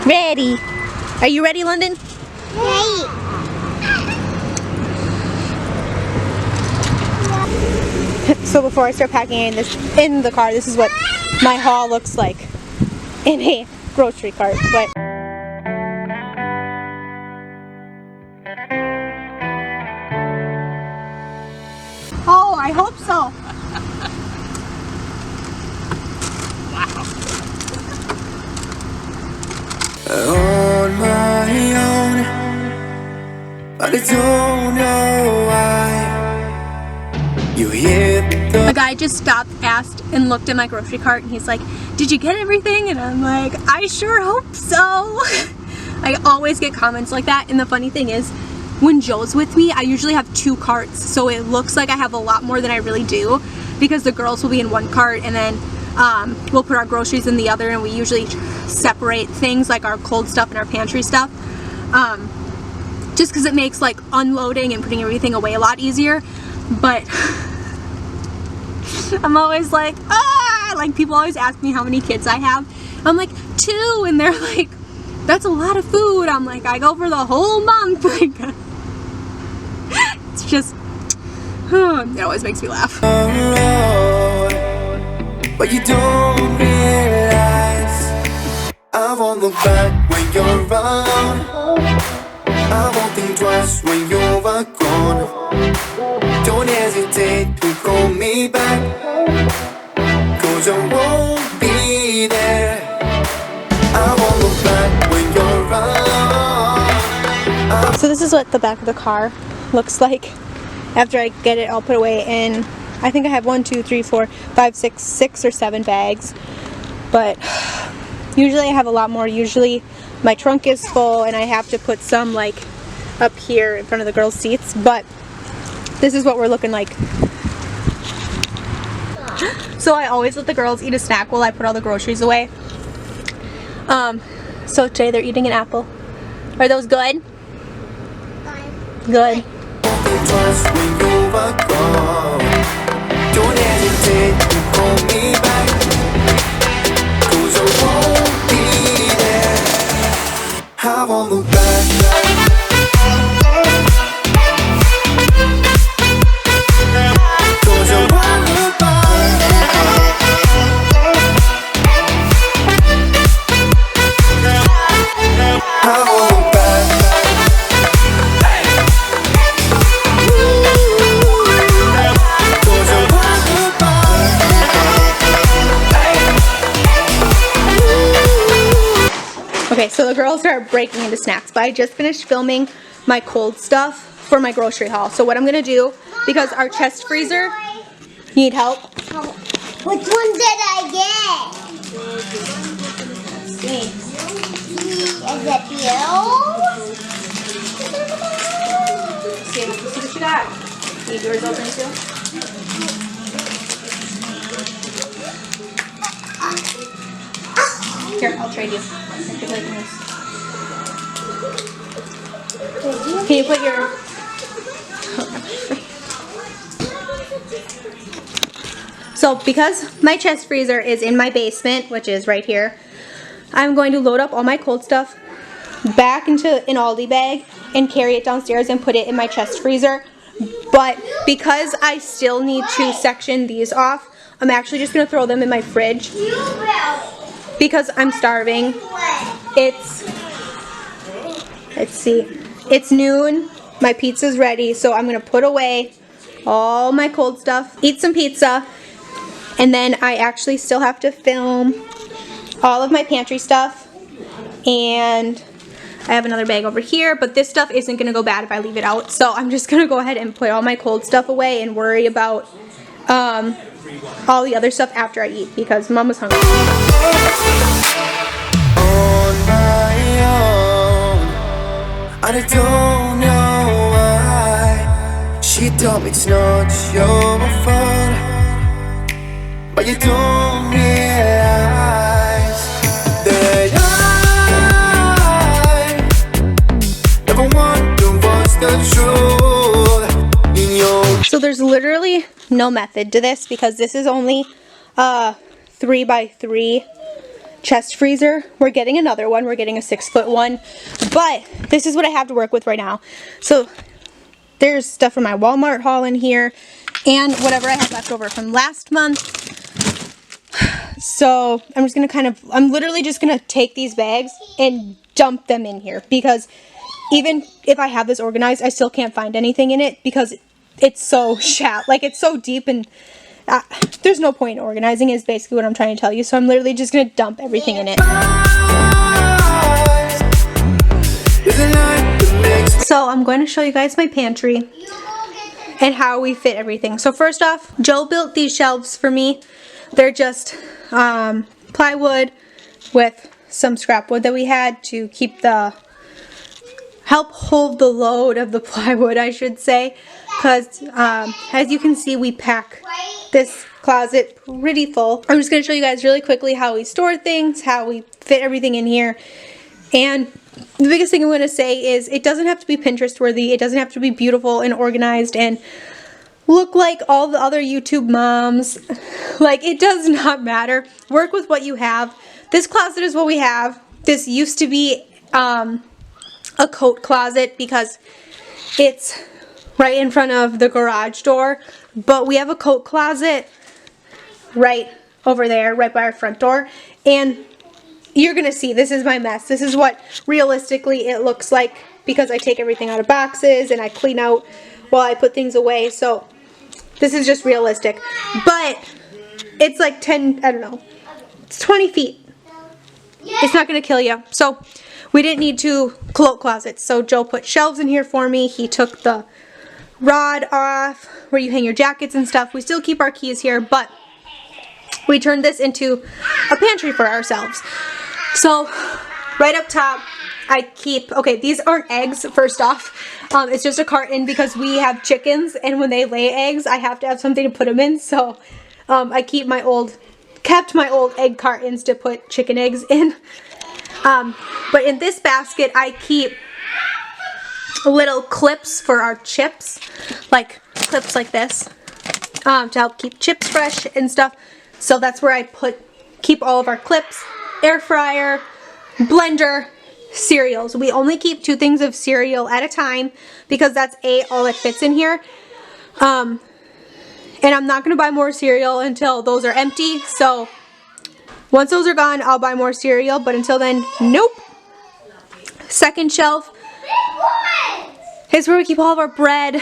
Ready. Are you ready, London? Ready. So before I start packing in the car, this is what my haul looks like in a grocery cart. But oh, I hope so. On my own, but I don't know why. You hit the A guy just stopped, asked, and looked at my grocery cart, and he's like, "Did you get everything?" And I'm like, "I sure hope so." I always get comments like that, and the funny thing is, when Joe's with me, I usually have 2 carts, so it looks like I have a lot more than I really do, because the girls will be in one cart, and then we'll put our groceries in the other, and we usually separate things like our cold stuff and our pantry stuff, just because it makes like unloading and putting everything away a lot easier. But I'm always like, like people always ask me how many kids I have. I'm like, 2, and they're like, that's a lot of food. I'm like, I go for the whole month. Like, it's just, it always makes me laugh. road, but you don't realize I won't look back when you're around. I won't think twice when you're gone. Don't hesitate to call me back, 'cause I won't be there. I won't look back when you're around. So this is what the back of the car looks like after I get it all put away in. I think I have 1, 2, 3, 4, 5, 6 or 7 bags, but usually I have a lot more. Usually my trunk is full and I have to put some like up here in front of the girls' seats, but this is what we're looking like. So I always let the girls eat a snack while I put all the groceries away. So today they're eating an apple. Are those good? Good. Twice when you're gone. Don't hesitate to call me back, 'cause I won't be there. I won't look back. 'Cause I won't look back. I won't look back. Okay, so the girls are breaking into snacks, but I just finished filming my cold stuff for my grocery haul. So what I'm gonna do, because our chest freezer, need help? Which one did I get? Is it you? See what you got. Need yours open too? Here, I'll trade you. Can you put your... So because my chest freezer is in my basement, which is right here, I'm going to load up all my cold stuff back into an Aldi bag and carry it downstairs and put it in my chest freezer. But because I still need to section these off, I'm actually just going to throw them in my fridge because I'm starving. Let's see, it's noon, my pizza's ready, so I'm going to put away all my cold stuff, eat some pizza, and then I actually still have to film all of my pantry stuff, and I have another bag over here, but this stuff isn't going to go bad if I leave it out, so I'm just going to go ahead and put all my cold stuff away and worry about all the other stuff after I eat, because Mama's hungry. On my own, and I don't know why. She told me it's not your fault, but you don't realize that I never want to watch the truth in your. So there's literally no method to this because this is only 3 by 3 chest freezer. We're getting another one. We're getting a 6-foot one. But this is what I have to work with right now. So there's stuff from my Walmart haul in here and whatever I had left over from last month. So I'm just going to I'm literally just going to take these bags and dump them in here, because even if I have this organized, I still can't find anything in it because it's so shallow. Like, it's so deep, and there's no point in organizing is basically what I'm trying to tell you. So I'm literally just going to dump everything in it. So I'm going to show you guys my pantry and how we fit everything. So first off, Joe built these shelves for me. They're just plywood with some scrap wood that we had to keep help hold the load of the plywood, I should say, because as you can see, we pack this closet pretty full. I'm just going to show you guys really quickly how we store things, how we fit everything in here. And the biggest thing I'm going to say is it doesn't have to be Pinterest worthy. It doesn't have to be beautiful and organized and look like all the other YouTube moms. Like, it does not matter. Work with what you have. This closet is what we have. This used to be a coat closet because it's right in front of the garage door, but we have a coat closet right over there, right by our front door, and you're gonna see this is my mess. This is what realistically it looks like, because I take everything out of boxes and I clean out while I put things away. So this is just realistic, but it's like 10, I don't know, it's 20 feet. It's not gonna kill you. So we didn't need 2 coat closets. So Joe put shelves in here for me. He took the rod off where you hang your jackets and stuff. We still keep our keys here, but we turned this into a pantry for ourselves. So right up top, I keep, okay, these aren't eggs, first off. It's just a carton because we have chickens, and when they lay eggs, I have to have something to put them in. So I kept my old egg cartons to put chicken eggs in. But in this basket, I keep little clips for our chips, like clips like this, to help keep chips fresh and stuff. So that's where I keep all of our clips, air fryer, blender, cereals. We only keep 2 things of cereal at a time because that's all that fits in here. And I'm not going to buy more cereal until those are empty. So once those are gone, I'll buy more cereal, but until then, nope. Second shelf is where we keep all of our bread.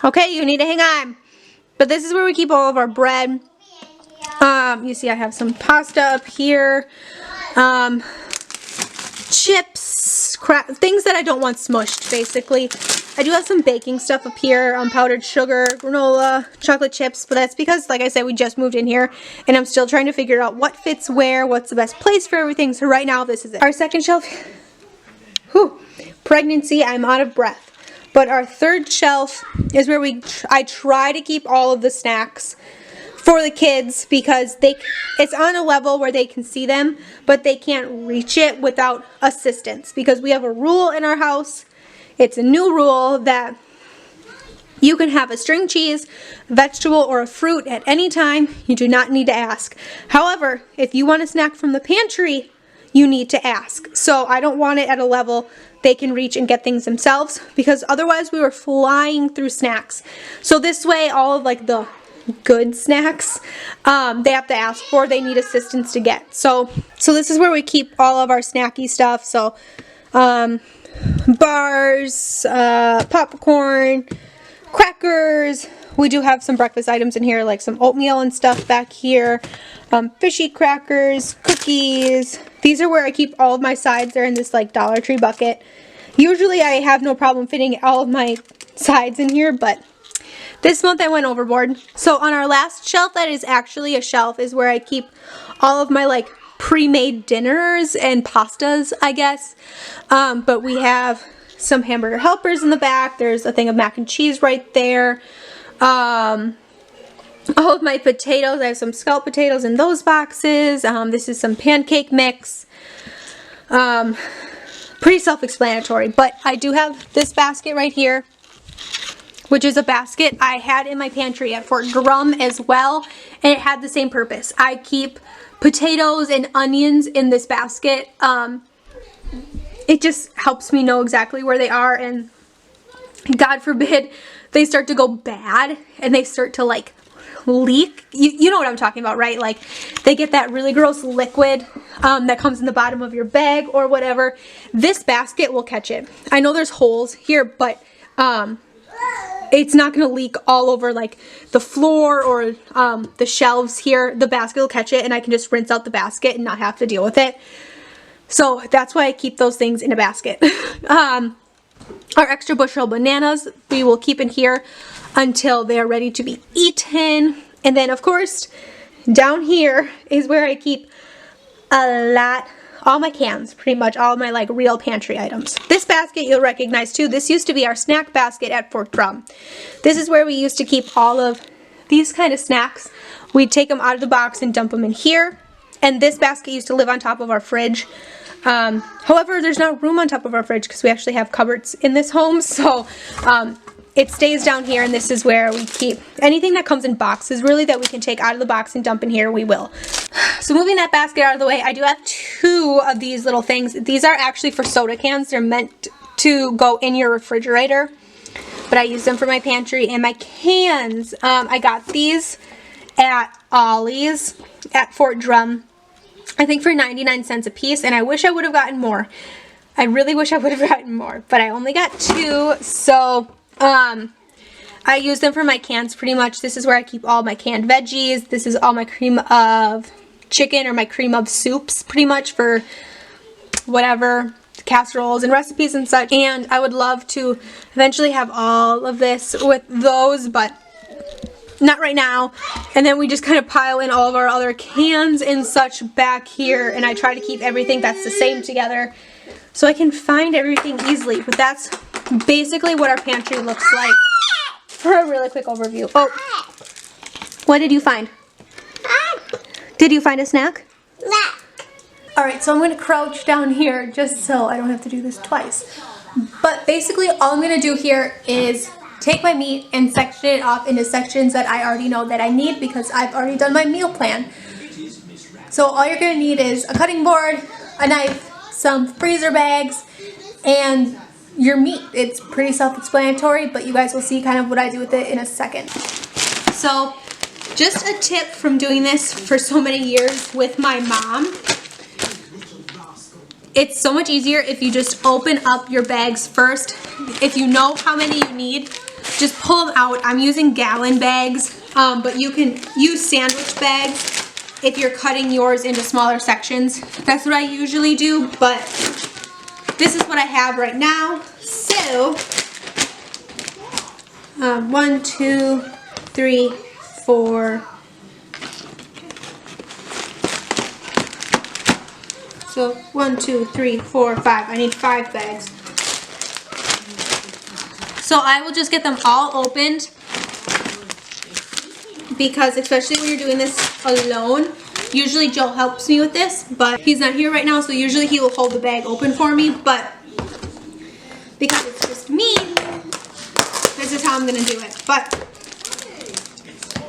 Okay, you need to hang on. But this is where we keep all of our bread. You see I have some pasta up here. Chips, things that I don't want smushed, basically. I do have some baking stuff up here, powdered sugar, granola, chocolate chips, but that's because, like I said, we just moved in here, and I'm still trying to figure out what fits where, what's the best place for everything, so right now this is it. Our second shelf, pregnancy, I'm out of breath. But our third shelf is where I try to keep all of the snacks for the kids, because it's on a level where they can see them, but they can't reach it without assistance, because we have a rule in our house. It's a new rule that you can have a string cheese, vegetable, or a fruit at any time. You do not need to ask. However, if you want a snack from the pantry, you need to ask. So I don't want it at a level they can reach and get things themselves, because otherwise we were flying through snacks. So this way, all of like the good snacks they have to ask for, they need assistance to get. So this is where we keep all of our snacky stuff. So bars, popcorn, crackers. We do have some breakfast items in here, like some oatmeal and stuff back here, fishy crackers, cookies. These are where I keep all of my sides. They're in this like Dollar Tree bucket. Usually I have no problem fitting all of my sides in here, but this month I went overboard. So on our last shelf, that is actually a shelf, is where I keep all of my like pre-made dinners and pastas, I guess. But we have some hamburger helpers in the back. There's a thing of mac and cheese right there. All of my potatoes, I have some scalloped potatoes in those boxes. This is some pancake mix. Pretty self-explanatory, but I do have this basket right here which is a basket I had in my pantry at Fort Drum as well, and it had the same purpose. I keep potatoes and onions in this basket. It just helps me know exactly where they are, and God forbid they start to go bad and they start to like leak. You know what I'm talking about, right? Like they get that really gross liquid that comes in the bottom of your bag or whatever. This basket will catch it. I know there's holes here, but it's not going to leak all over like the floor or the shelves here. The basket will catch it, and I can just rinse out the basket and not have to deal with it. So that's why I keep those things in a basket. Our extra bushel bananas we will keep in here until they are ready to be eaten. And then of course down here is where I keep all my cans, pretty much all my like real pantry items. This basket you'll recognize too. This used to be our snack basket at Fort Drum. This is where we used to keep all of these kind of snacks. We'd take them out of the box and dump them in here. And this basket used to live on top of our fridge. However, there's not room on top of our fridge because we actually have cupboards in this home. So it stays down here, and this is where we keep anything that comes in boxes really that we can take out of the box and dump in here, we will. So moving that basket out of the way, I do have two of these little things. These are actually for soda cans. They're meant to go in your refrigerator, but I use them for my pantry and my cans. I got these at Aldi's at Fort Drum, I think for 99 cents a piece, and I wish I would have gotten more. I really wish I would have gotten more, but I only got two, so I use them for my cans pretty much. This is where I keep all my canned veggies. This is all my cream of chicken or my cream of soups pretty much for whatever, casseroles and recipes and such. And I would love to eventually have all of this with those, but not right now. And then we just kind of pile in all of our other cans and such back here, and I try to keep everything that's the same together so I can find everything easily. But that's basically what our pantry looks like for a really quick overview. Oh, what did you find? Did you find a snack? Alright, so I'm going to crouch down here just so I don't have to do this twice. But basically all I'm going to do here is take my meat and section it off into sections that I already know that I need because I've already done my meal plan. So all you're going to need is a cutting board, a knife, some freezer bags, and your meat. It's pretty self-explanatory, but you guys will see kind of what I do with it in a second. So just a tip from doing this for so many years with my mom. It's so much easier if you just open up your bags first. If you know how many you need, just pull them out. I'm using gallon bags, but you can use sandwich bags if you're cutting yours into smaller sections. That's what I usually do, but this is what I have right now. So, 1, 2, 3, 4. So 1, 2, 3, 4, 5. I need 5 bags. So I will just get them all opened because especially when you're doing this alone, usually Joe helps me with this, but he's not here right now, so usually he will hold the bag open for me, but because it's just me, this is how I'm going to do it. But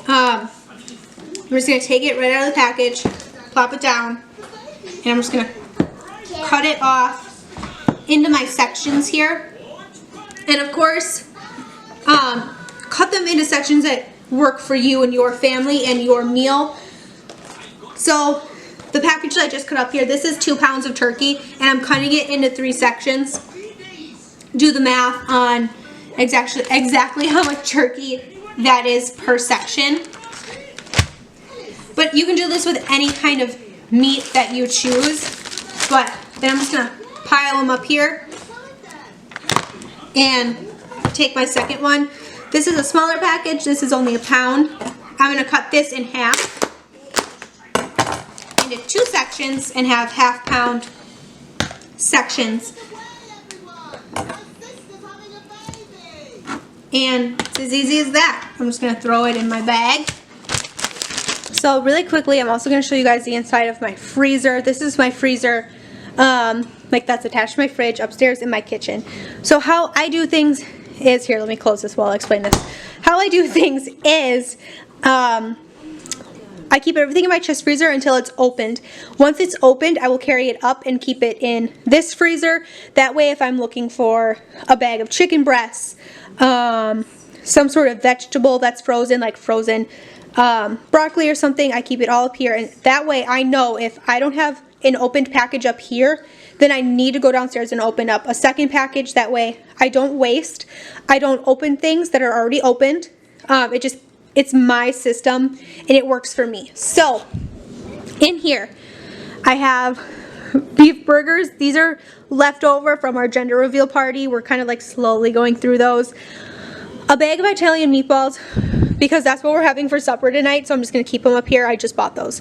I'm just going to take it right out of the package, plop it down, and I'm just going to cut it off into my sections here. And of course, cut them into sections that work for you and your family and your meal. So the package that I just cut up here, this is 2 pounds of turkey, and I'm cutting it into 3 sections. Do the math on exactly how much turkey that is per section. But you can do this with any kind of meat that you choose. But then I'm just going to pile them up here and take my second one. This is a smaller package. This is only 1 pound. I'm going to cut this in half into 2 sections and have half-pound sections. And it's as easy as that. I'm just going to throw it in my bag. So really quickly, I'm also going to show you guys the inside of my freezer. This is my freezer, like that's attached to my fridge upstairs in my kitchen. So how I do things is, here, let me close this while I explain this. How I do things is, I keep everything in my chest freezer until it's opened. Once it's opened, I will carry it up and keep it in this freezer. That way, if I'm looking for a bag of chicken breasts, some sort of vegetable that's frozen, like frozen broccoli or something, I keep it all up here. And that way, I know if I don't have an opened package up here, then I need to go downstairs and open up a second package. That way, I don't waste. I don't open things that are already opened. It's my system and it works for me. So in here I have beef burgers. These are leftover from our gender reveal party. We're kind of like slowly going through those. A bag of Italian meatballs because that's what we're having for supper tonight. So I'm just going to keep them up here. I just bought those.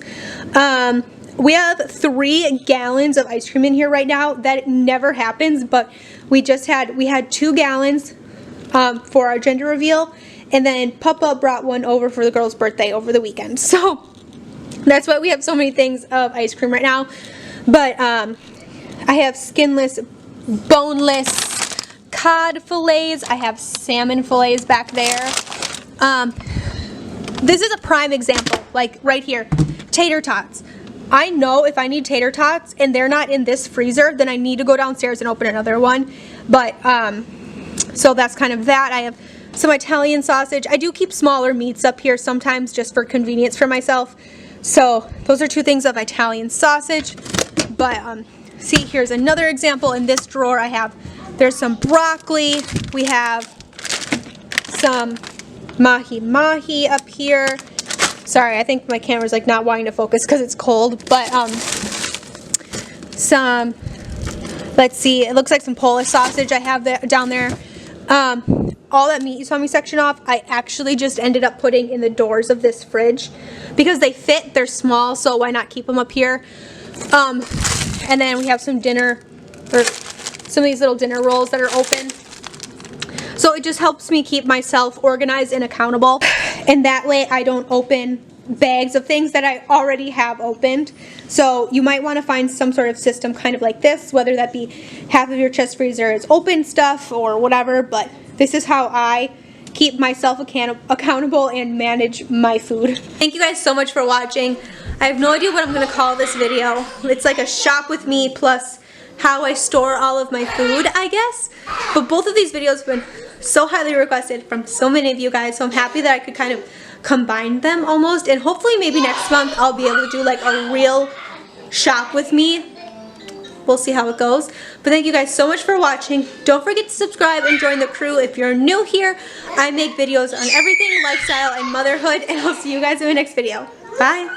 We have 3 gallons of ice cream in here right now. That never happens, but we had 2 gallons for our gender reveal. And then Papa brought one over for the girl's birthday over the weekend. So that's why we have so many things of ice cream right now. But I have skinless, boneless cod fillets. I have salmon fillets back there. This is a prime example, like right here, tater tots. I know if I need tater tots and they're not in this freezer, then I need to go downstairs and open another one. But so that's kind of that. I have some Italian sausage. I do keep smaller meats up here sometimes just for convenience for myself. So those are 2 things of Italian sausage. But see, here's another example. In this drawer there's some broccoli. We have some mahi up here. Sorry, I think my camera's like not wanting to focus because it's cold. But some, let's see, it looks like some Polish sausage I have down there. All that meat you saw me section off, I actually just ended up putting in the doors of this fridge because they fit, they're small, so why not keep them up here. And then we have some of these little dinner rolls that are open. So it just helps me keep myself organized and accountable. And that way I don't open bags of things that I already have opened. So you might want to find some sort of system kind of like this, whether that be half of your chest freezer is open stuff or whatever, but this is how I keep myself accountable and manage my food. Thank you guys so much for watching. I have no idea what I'm going to call this video. It's like a shop with me plus how I store all of my food, I guess. But both of these videos have been so highly requested from so many of you guys, so I'm happy that I could kind of combine them almost, and hopefully maybe next month I'll be able to do like a real shop with me. We'll see how it goes. But thank you guys so much for watching. Don't forget to subscribe and join the crew if you're new here. I make videos on everything lifestyle and motherhood, and I'll see you guys in my next video. Bye.